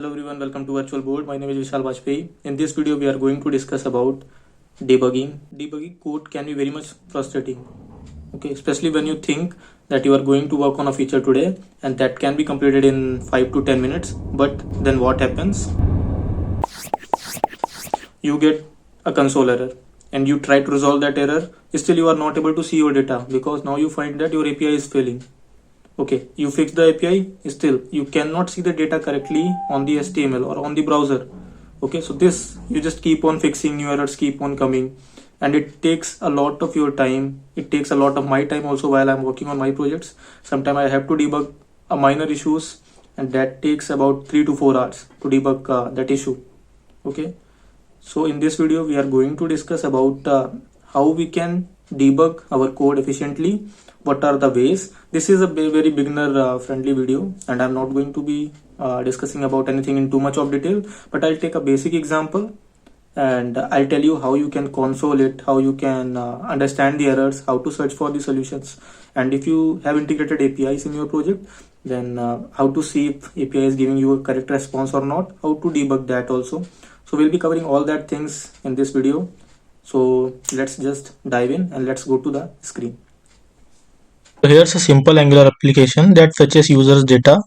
Hello everyone, welcome to Virtual Board. My name is Vishal Vajpayee. In this video, we are going to discuss about debugging. Debugging code can be very much frustrating. Okay, especially when you think that you are going to work on a feature today and that can be completed in 5 to 10 minutes. But then what happens? You get a console error and you try to resolve that error. Still, you are not able to see your data because now you find that your API is failing. Okay, you fix the API, still you cannot see the data correctly on the HTML or on the browser. Okay, so this you just keep on fixing, new errors keep on coming, and it takes a lot of your time. It takes a lot of my time also while I'm working on my projects. Sometimes I have to debug a minor issues, and that takes about 3 to 4 hours to debug that issue. Okay, so in this video we are going to discuss about how we can debug our code efficiently. What are the ways? This is a very beginner friendly video, and I'm not going to be discussing about anything in too much of detail, but I'll take a basic example and I'll tell you how you can console it, how you can understand the errors, how to search for the solutions, and if you have integrated APIs in your project, then how to see if API is giving you a correct response or not, how to debug that also. So we'll be covering all that things in this video. So let's just dive in and let's go to the screen. So here's a simple Angular application that fetches users data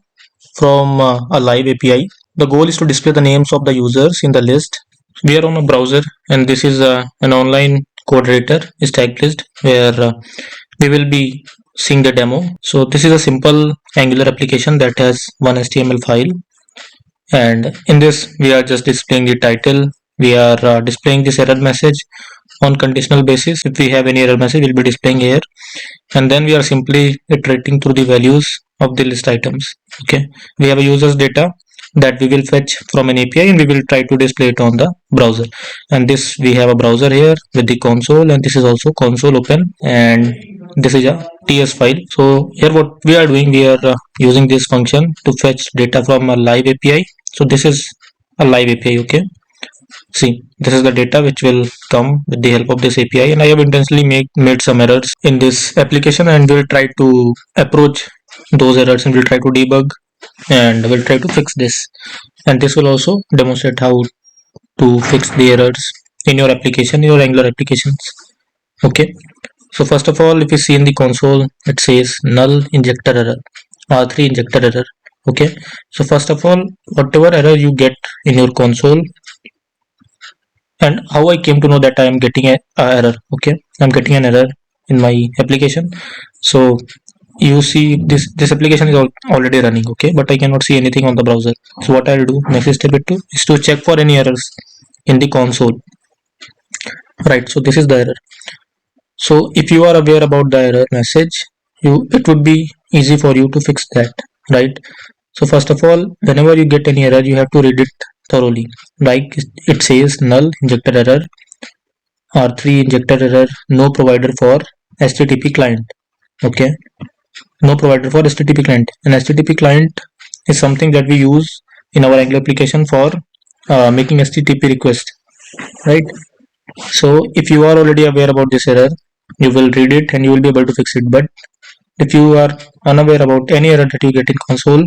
from a live API. The goal is to display the names of the users in the list. We are on a browser and this is an online code editor, Stacklist, where we will be seeing the demo. So this is a simple Angular application that has one HTML file, and in this we are just displaying the title. We are displaying this error message on conditional basis. If we have any error message, we'll be displaying here, and then we are simply iterating through the values of the list items. Okay, we have a user's data that we will fetch from an API and we will try to display it on the browser. And this, we have a browser here with the console, and this is also console open, and this is a TS file. So here what we are doing, we are using this function to fetch data from a live API. So this is a live API. Okay, see, this is the data which will come with the help of this API, and I have intentionally made some errors in this application, and we'll try to approach those errors and we'll try to debug and we'll try to fix this. And this will also demonstrate how to fix the errors in your application, your Angular applications. Okay, so first of all, if you see in the console, it says null injector error, R3 injector error. Okay, so first of all, whatever error you get in your console, and how I came to know that I am getting a error. Okay, I'm getting an error in my application. So you see this application is already running. Okay, but I cannot see anything on the browser. So what I'll do, next step is to check for any errors in the console. Right, so this is the error. So if you are aware about the error message, it would be easy for you to fix that, right? So first of all, whenever you get any error, you have to read it thoroughly. Like it says null injector error, R3 injector error, no provider for HTTP client. Okay, no provider for HTTP client. And HTTP client is something that we use in our Angular application for making HTTP request, right? So if you are already aware about this error, you will read it and you will be able to fix it. But if you are unaware about any error that you get in console,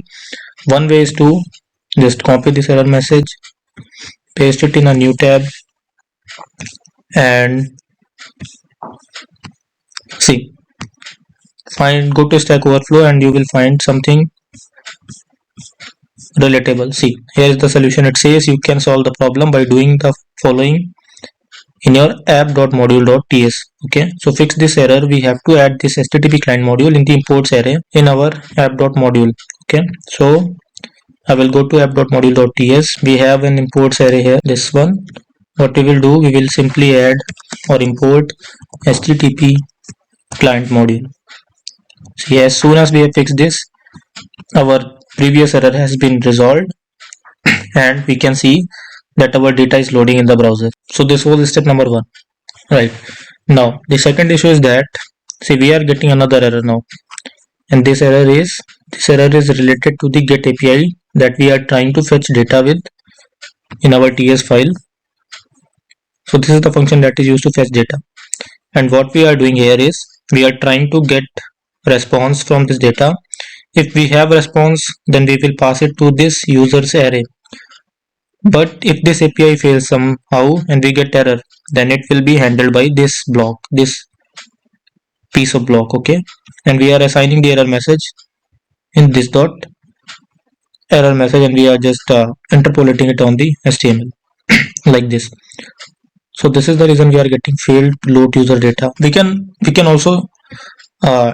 one way is to just copy this error message, paste it in a new tab, and see, go to Stack Overflow and you will find something relatable. See, here is the solution. It says you can solve the problem by doing the following in your app.module.ts. Okay, so fix this error, we have to add this HTTP client module in the imports array in our app.module. Okay, so I will go to app.module.ts. We have an imports array here, this one. What we will do, we will simply add or import HTTP client module. See, as soon as we have fixed this, our previous error has been resolved and we can see that our data is loading in the browser. So this was step number 1. Right, now the second issue is that, see, we are getting another error now, and this error is related to the get API that we are trying to fetch data with in our TS file. So this is the function that is used to fetch data, and what we are doing here is we are trying to get response from this data. If we have response, then we will pass it to this users array. But if this API fails somehow and we get error, then it will be handled by this block, this piece of block. Okay, and we are assigning the error message in this dot error message, and we are just interpolating it on the HTML like this. So this is the reason we are getting failed load user data. We can also uh,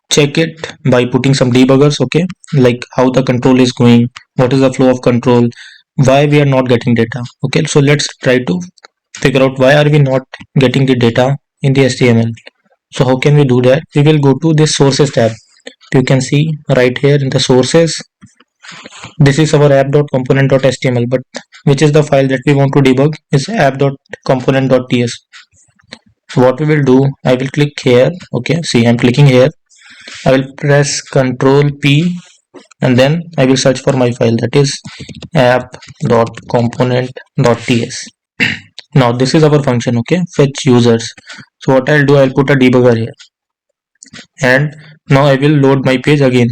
check it by putting some debuggers. Okay, like how the control is going, what is the flow of control, why we are not getting data. Okay, so let's try to figure out why are we not getting the data in the HTML. So how can we do that? We will go to this sources tab. You can see right here in the sources, this is our app.component.html, but which is the file that we want to debug is app.component.ts. So what we will do, I will click here. Okay, see, I'm clicking here. I will press Ctrl P, and then I will search for my file, that is app.component.ts. Now this is our function. Okay, fetch users. So what I'll do, I'll put a debugger here, and now I will load my page again.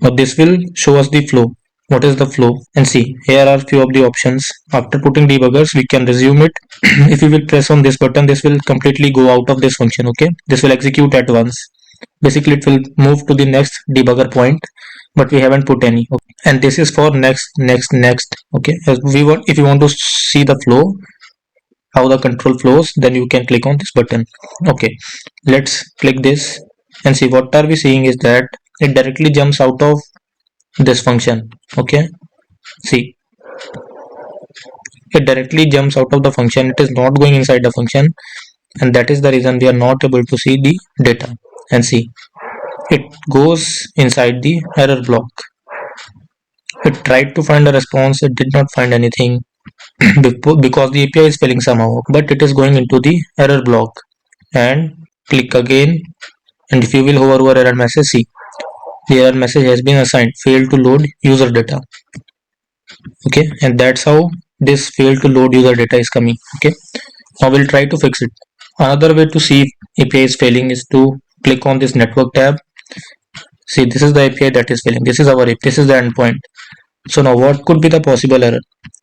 Now this will show us the flow. What is the flow? And see, here are few of the options. After putting debuggers, we can resume it. If we will press on this button, this will completely go out of this function. Okay, this will execute at once. Basically, it will move to the next debugger point, but we haven't put any. Okay. And this is for next. Okay, as we want, if you want to see the flow, how the control flows, then you can click on this button. Okay, let's click this and see. What are we seeing is that it directly jumps out of this function. Okay, see, it directly jumps out of the function. It is not going inside the function, and that is the reason we are not able to see the data. And see, it goes inside the error block. It tried to find a response, it did not find anything because the API is failing somehow, but it is going into the error block. And click again, and if you will hover over error message, see, the error message has been assigned failed to load user data. Okay, and that's how this failed to load user data is coming. Okay, now we'll try to fix it. Another way to see if API is failing is to click on this network tab. See, this is the API that is failing. This is our API. This is the endpoint. So now what could be the possible error?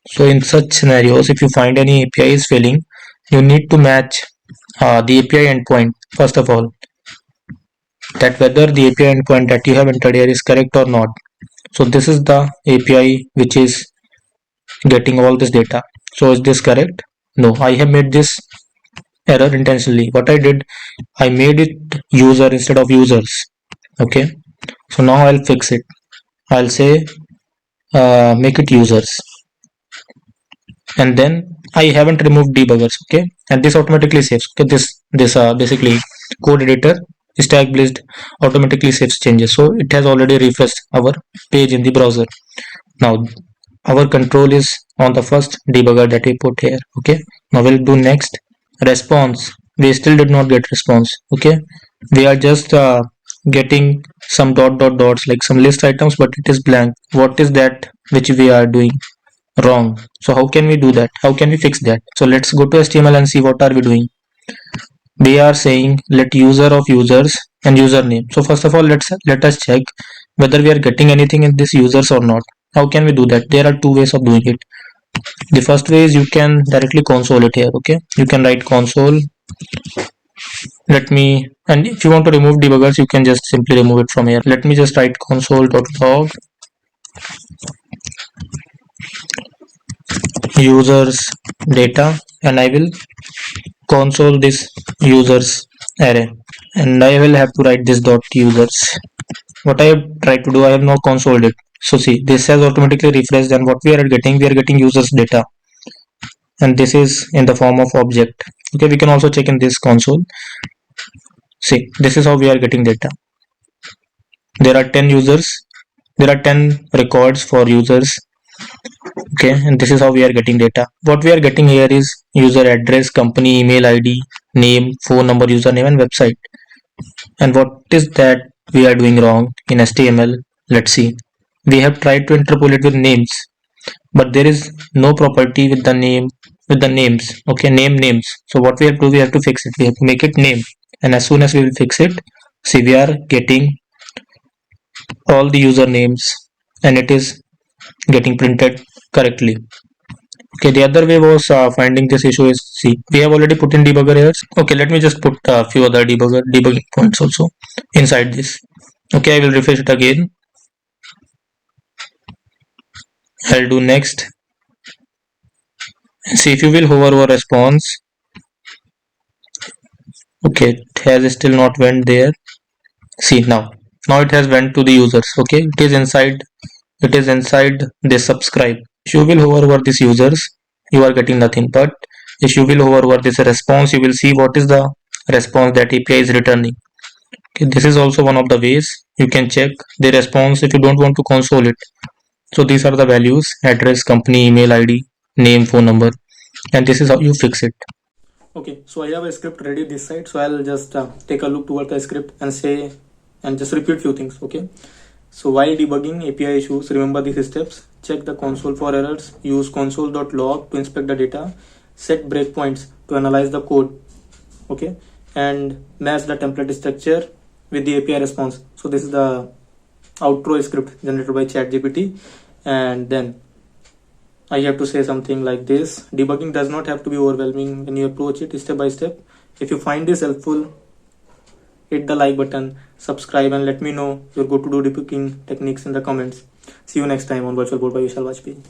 So in such scenarios, if you find any API is failing, you need to match the API endpoint first of all, that whether the API endpoint that you have entered here is correct or not. So this is the API which is getting all this data. So is this correct? No, I have made this error intentionally. What I did, I made it user instead of users. Okay, so now I'll fix it. I'll say make it users, and then I haven't removed debuggers. Okay, and this automatically saves. Okay, this basically code editor stack blazed automatically saves changes, so it has already refreshed our page in the browser. Now our control is on the first debugger that we put here. Okay, now we'll do next response. We still did not get response. Okay, we are just getting some dots like some list items, but it is blank. What is that which we are doing wrong? So how can we do that? How can we fix that? So let's go to HTML and see what are we doing. We are saying let user of users and username. So first of all, let us check whether we are getting anything in this users or not. How can we do that? There are two ways of doing it. The first way is you can directly console it here. Okay, you can write console. Let me, and if you want to remove debuggers, you can just simply remove it from here. Let me just write console.log users data, and I will console this users array, and I will have to write this dot users. What I have tried to do, I have now consoled it. So see, this has automatically refreshed, and what we are getting users data, and this is in the form of object. Okay, we can also check in this console. See, this is how we are getting data. There are 10 users, there are 10 records for users. Okay, and this is how we are getting data. What we are getting here is user address, company email ID, name, phone number, username, and website. And what is that we are doing wrong in HTML? Let's see. We have tried to interpolate with names, but there is no property with the names. Okay, names. So what we have to do, we have to fix it. We have to make it name, and as soon as we will fix it, see, we are getting all the usernames, and it is getting printed correctly. Okay, the other way was finding this issue is, see, we have already put in debugger errors. Okay, let me just put a few other debugging points also inside this. Okay, I will refresh it again. I'll do next. See, if you will hover over response, okay, it has still not went there. See, now it has went to the users. Okay, it is inside the subscribe. If you will hover over these users, you are getting nothing. But if you will hover over this response, you will see what is the response that API is returning. Okay, this is also one of the ways you can check the response if you don't want to console it. So these are the values: address, company, email ID, name, phone number, and this is how you fix it. Okay, so I have a script ready this side, so I'll just take a look toward the script and say and just repeat few things. Okay, so while debugging API issues, remember these steps: check the console for errors, use console.log to inspect the data, set breakpoints to analyze the code, okay, and match the template structure with the API response. So this is the outro script generated by ChatGPT, and then I have to say something like this: debugging does not have to be overwhelming when you approach it step by step. If you find this helpful, hit the like button, subscribe, and let me know your go to do debugging techniques in the comments. See you next time on Virtual Board by Vishal Vajpayee.